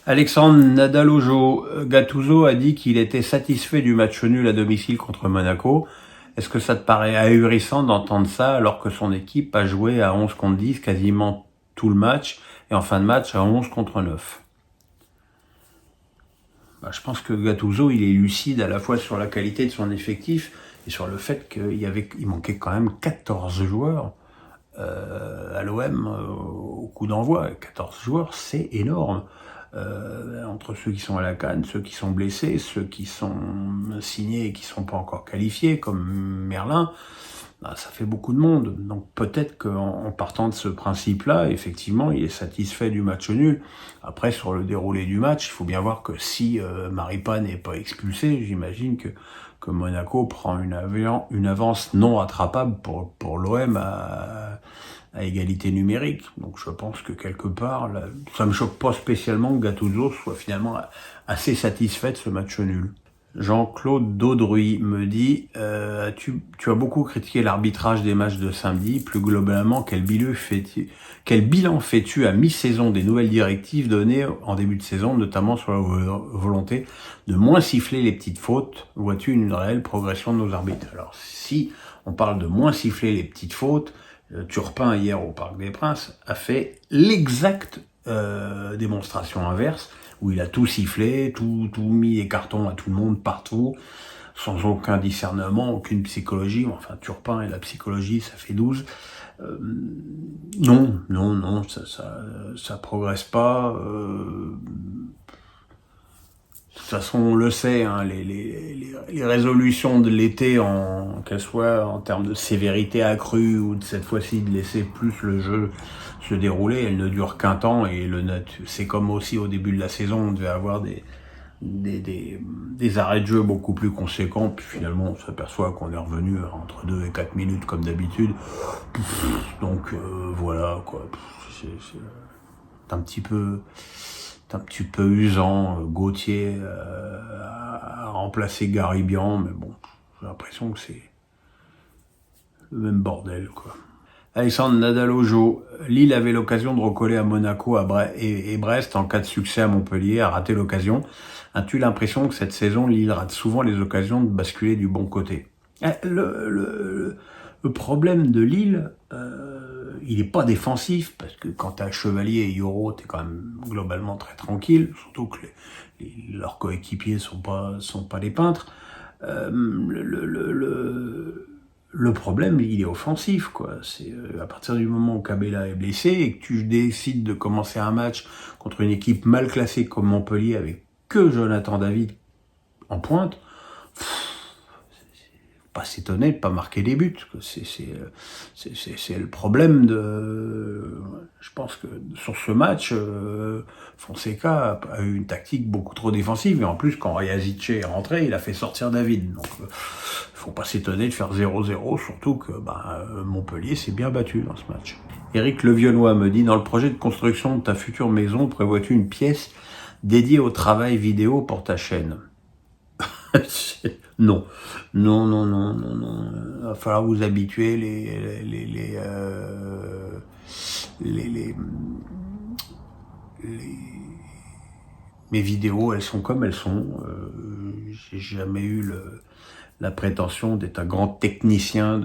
Alexandre Nadalojo, Gattuso a dit qu'il était satisfait du match nul à domicile contre Monaco. Est-ce que ça te paraît ahurissant d'entendre ça alors que son équipe a joué à 11 contre 10 quasiment tout le match et en fin de match à 11 contre 9? Je pense que Gattuso, il est lucide à la fois sur la qualité de son effectif et sur le fait qu'il manquait quand même 14 joueurs à l'OM au coup d'envoi. 14 joueurs, c'est énorme. Entre ceux qui sont à la CAN, ceux qui sont blessés, ceux qui sont signés et qui sont pas encore qualifiés, comme Merlin, ça fait beaucoup de monde. Donc peut-être qu'en partant de ce principe-là, effectivement, il est satisfait du match nul. Après, sur le déroulé du match, il faut bien voir que si Maripa n'est pas expulsé, j'imagine que Monaco prend une avance non rattrapable pour l'OM à égalité numérique. Donc je pense que quelque part, là, ça me choque pas spécialement que Gattuso soit finalement assez satisfait de ce match nul. Jean-Claude Daudruy me dit tu as beaucoup critiqué l'arbitrage des matchs de samedi. Plus globalement, quel bilan fais-tu à mi-saison des nouvelles directives données en début de saison, notamment sur la volonté de moins siffler les petites fautes? Vois-tu une réelle progression de nos arbitres? Alors, si on parle de moins siffler les petites fautes, Turpin, hier au Parc des Princes, a fait l'exacte démonstration inverse, où il a tout sifflé, tout mis les cartons à tout le monde, partout, sans aucun discernement, aucune psychologie. Enfin, Turpin et la psychologie, ça fait 12. Non, ça progresse pas. De toute façon, on le sait, hein, les résolutions de l'été, qu'elles soient en termes de sévérité accrue ou de cette fois-ci de laisser plus le jeu se dérouler, elles ne durent qu'un temps et c'est comme aussi au début de la saison, on devait avoir des arrêts de jeu beaucoup plus conséquents, puis finalement on s'aperçoit qu'on est revenu entre 2 et 4 minutes comme d'habitude. Donc voilà quoi, c'est un petit peu usant. Gauthier a remplacé Garibian, mais bon, j'ai l'impression que c'est le même bordel, quoi. Alexandre Nadalojo, Lille avait l'occasion de recoller à Monaco et Brest en cas de succès à Montpellier, a raté l'occasion. As-tu l'impression que cette saison, Lille rate souvent les occasions de basculer du bon côté? Le problème de Lille, il est pas défensif, parce que quand t'as Chevalier et Yoro, t'es quand même globalement très tranquille, surtout que leurs coéquipiers sont pas des peintres. Le problème, il est offensif, quoi. C'est à partir du moment où Cabella est blessé et que tu décides de commencer un match contre une équipe mal classée comme Montpellier avec que Jonathan David en pointe, pas s'étonner de pas marquer des buts. C'est le problème je pense que sur ce match, Fonseca a eu une tactique beaucoup trop défensive, et en plus quand Rajazic est rentré, il a fait sortir David. Donc faut pas s'étonner de faire 0-0, surtout que Montpellier s'est bien battu dans ce match. Éric Levionnois me dit, dans le projet de construction de ta future maison, prévois-tu une pièce dédiée au travail vidéo pour ta chaîne? Non. Il va falloir vous habituer. Mes vidéos, elles sont comme elles sont. J'ai jamais eu la prétention d'être un grand technicien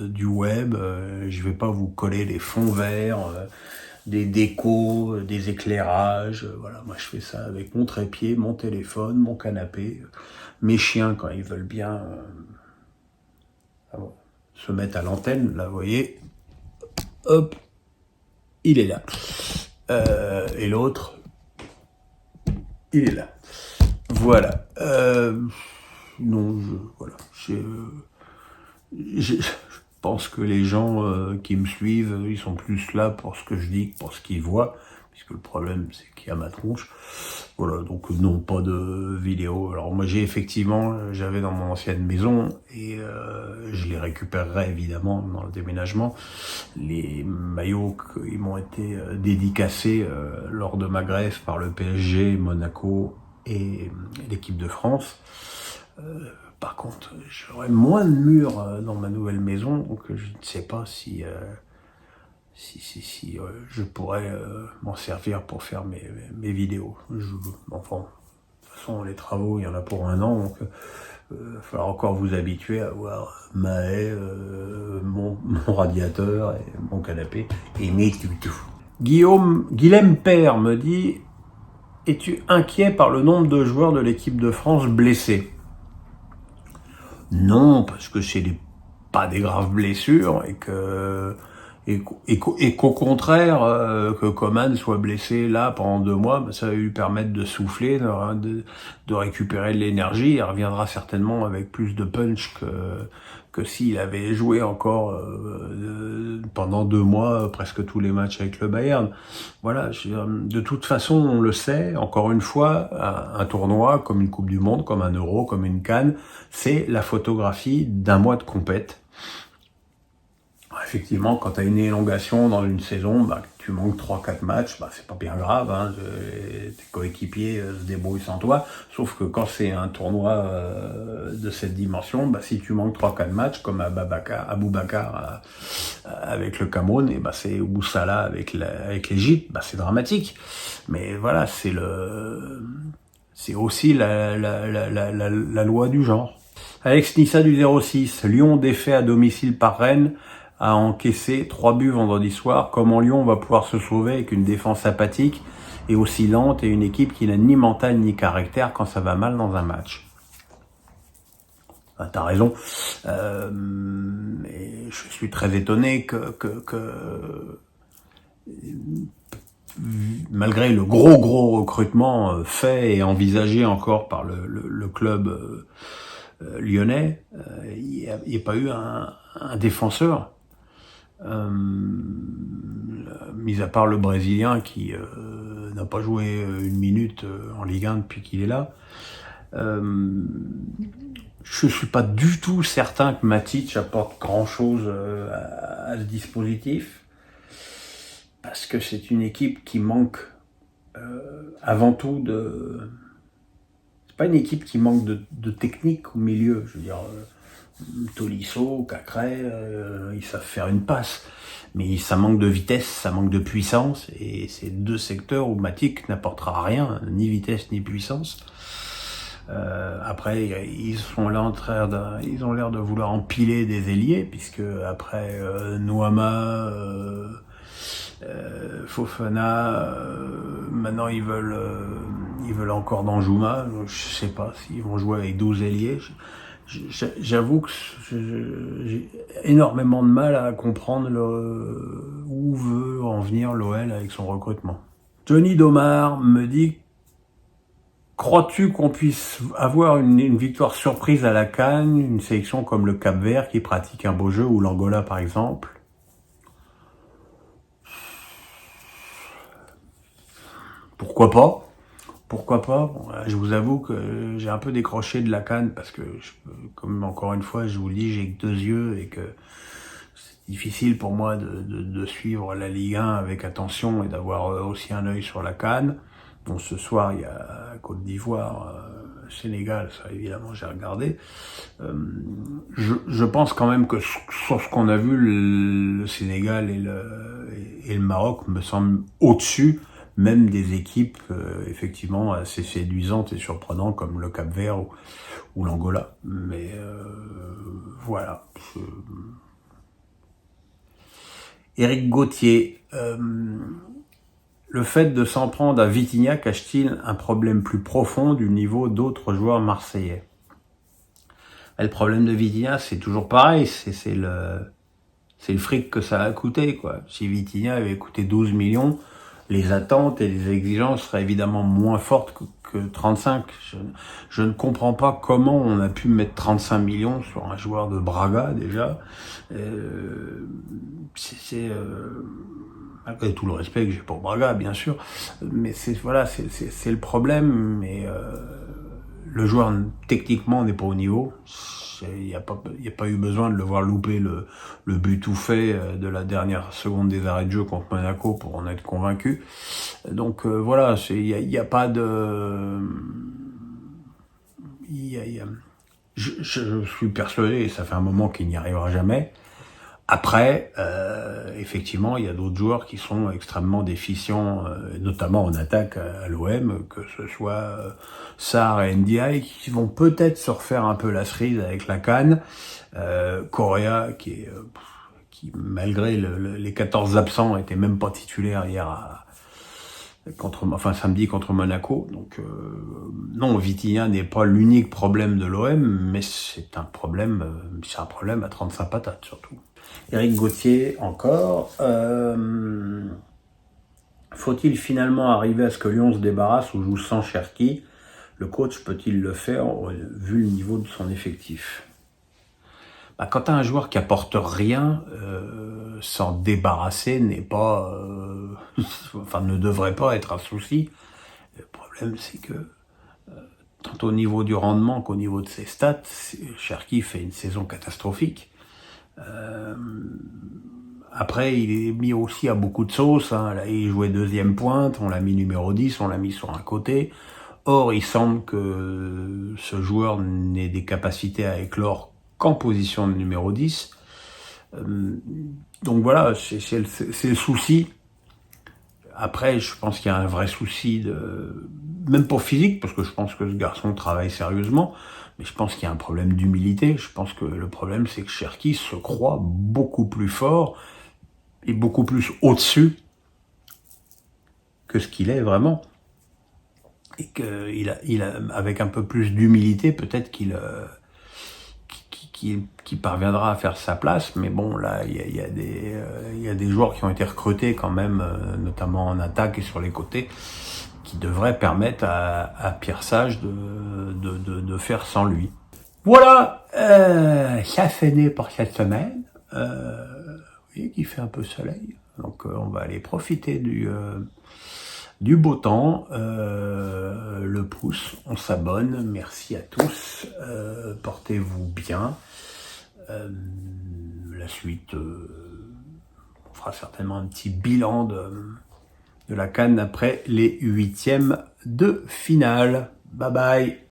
du web. Je vais pas vous coller des fonds verts, des décos, des éclairages. Voilà, moi je fais ça avec mon trépied, mon téléphone, mon canapé. Mes chiens, quand ils veulent bien se mettre à l'antenne, là, vous voyez, hop, il est là. Et l'autre, il est là. Voilà. Non, je pense que les gens qui me suivent, ils sont plus là pour ce que je dis que pour ce qu'ils voient, puisque le problème, c'est qu'il y a ma tronche. Voilà, donc non, pas de vidéo. Alors moi, j'avais dans mon ancienne maison, et je les récupérerai évidemment dans le déménagement, les maillots qui m'ont été dédicacés lors de ma greffe par le PSG, Monaco et l'équipe de France. Par contre, j'aurai moins de murs dans ma nouvelle maison, donc je ne sais pas si si je pourrais m'en servir pour faire mes vidéos. Enfin, de toute façon, les travaux, il y en a pour 1 an, donc il va falloir encore vous habituer à voir ma haie, mon radiateur, et mon canapé, et mes tutous. Guilhem Père me dit: es-tu inquiet par le nombre de joueurs de l'équipe de France blessés? Non, parce que c'est pas des graves blessures et qu'au contraire, que Coman soit blessé là pendant 2 mois, ça va lui permettre de souffler, de récupérer de l'énergie. Il reviendra certainement avec plus de punch que s'il avait joué encore pendant 2 mois presque tous les matchs avec le Bayern. Voilà, de toute façon, on le sait, encore une fois, un tournoi comme une Coupe du Monde, comme un Euro, comme une CAN, c'est la photographie d'un mois de compète. Effectivement, quand tu as une élongation dans une saison, tu manques 3-4 matchs, c'est pas bien grave, hein, tes coéquipiers se débrouillent sans toi, sauf que quand c'est un tournoi de cette dimension, si tu manques 3-4 matchs, comme Aboubacar avec le Cameroun, et c'est ou Salah avec l'Égypte, c'est dramatique. Mais voilà, c'est aussi la loi du genre. Alex Nissa du 06, Lyon défait à domicile par Rennes, a encaissé 3 buts vendredi soir. Comment Lyon va pouvoir se sauver avec une défense apathique et aussi lente et une équipe qui n'a ni mental ni caractère quand ça va mal dans un match? T'as raison. Mais je suis très étonné que malgré le gros recrutement fait et envisagé encore par le club lyonnais, il n'y a pas eu un défenseur. Mis à part le Brésilien qui n'a pas joué 1 minute en Ligue 1 depuis qu'il est là. Je suis pas du tout certain que Matic apporte grand chose à ce dispositif, parce que c'est une équipe qui manque avant tout de... C'est pas une équipe qui manque de technique au milieu, je veux dire... Tolisso, Cacré, ils savent faire une passe, mais ça manque de vitesse, ça manque de puissance, et c'est 2 secteurs où Matic n'apportera rien, ni vitesse ni puissance. Après, ils ont l'air de vouloir empiler des ailiers, puisque après Nouama, Fofana, maintenant ils veulent encore Danjuma. Je sais pas s'ils vont jouer avec 12 ailiers. J'avoue que j'ai énormément de mal à comprendre où veut en venir l'OL avec son recrutement. Johnny Domar me dit: crois-tu qu'on puisse avoir une victoire surprise à la CAN, une sélection comme le Cap-Vert qui pratique un beau jeu, ou l'Angola par exemple? Pourquoi pas? Pourquoi pas? Bon, je vous avoue que j'ai un peu décroché de la CAN parce que, comme encore une fois, je vous le dis, j'ai que 2 yeux et que c'est difficile pour moi de suivre la Ligue 1 avec attention et d'avoir aussi un œil sur la CAN. Bon, ce soir, il y a Côte d'Ivoire, Sénégal, ça évidemment j'ai regardé. Je pense quand même que sur ce qu'on a vu, le Sénégal et le Maroc me semblent au-dessus même des équipes effectivement assez séduisantes et surprenantes comme le Cap-Vert ou l'Angola. Mais voilà. Éric Gauthier, le fait de s'en prendre à Vitinha cache-t-il un problème plus profond du niveau d'autres joueurs marseillais? Le problème de Vitinha, c'est toujours pareil, c'est le fric que ça a coûté, quoi. Si Vitinha avait coûté 12 millions, les attentes et les exigences seraient évidemment moins fortes que 35. Je ne comprends pas comment on a pu mettre 35 millions sur un joueur de Braga, déjà. Malgré tout le respect que j'ai pour Braga, bien sûr, mais c'est le problème. Mais le joueur techniquement n'est pas au niveau. Il n'y a pas eu besoin de le voir louper le but tout fait de la dernière seconde des arrêts de jeu contre Monaco pour en être convaincu. Donc voilà, il n'y a pas de... Je suis persuadé, et ça fait un moment qu'il n'y arrivera jamais, Après, effectivement, il y a d'autres joueurs qui sont extrêmement déficients, notamment en attaque à l'OM, que ce soit Sarr et Ndiaye, qui vont peut-être se refaire un peu la cerise avec la CAN. Correa, qui malgré les 14 absents, était même pas titulaire hier samedi contre Monaco. Donc non, Vitinha n'est pas l'unique problème de l'OM, mais c'est un problème à 35 patates surtout. Éric Gauthier encore. Faut-il finalement arriver à ce que Lyon se débarrasse ou joue sans Cherki? Le coach peut-il le faire vu le niveau de son effectif? Quand tu as un joueur qui apporte rien, s'en débarrasser n'est pas, ne devrait pas être un souci. Le problème, c'est que tant au niveau du rendement qu'au niveau de ses stats, Cherki fait une saison catastrophique. Après, il est mis aussi à beaucoup de sauces. Là, il jouait deuxième pointe, on l'a mis numéro 10, on l'a mis sur un côté. Or, il semble que ce joueur n'ait des capacités à éclore qu'en position de numéro 10. Donc voilà, c'est le souci. Après, je pense qu'il y a un vrai souci même pas physique, parce que je pense que ce garçon travaille sérieusement, mais je pense qu'il y a un problème d'humilité. Je pense que le problème, c'est que Cherki se croit beaucoup plus fort et beaucoup plus au-dessus que ce qu'il est vraiment. Et qu'il a, avec un peu plus d'humilité, peut-être qu'il parviendra à faire sa place. Mais bon, là, il y a des joueurs qui ont été recrutés quand même, notamment en attaque et sur les côtés, qui devraient permettre à Pierre Sage de faire sans lui. Voilà, ça finit pour cette semaine. Vous voyez qu'il fait un peu soleil, donc on va aller profiter du beau temps. Le pouce, on s'abonne. Merci à tous. Portez-vous bien. La suite, on fera certainement un petit bilan de la CAN après les 8e de finale. Bye bye.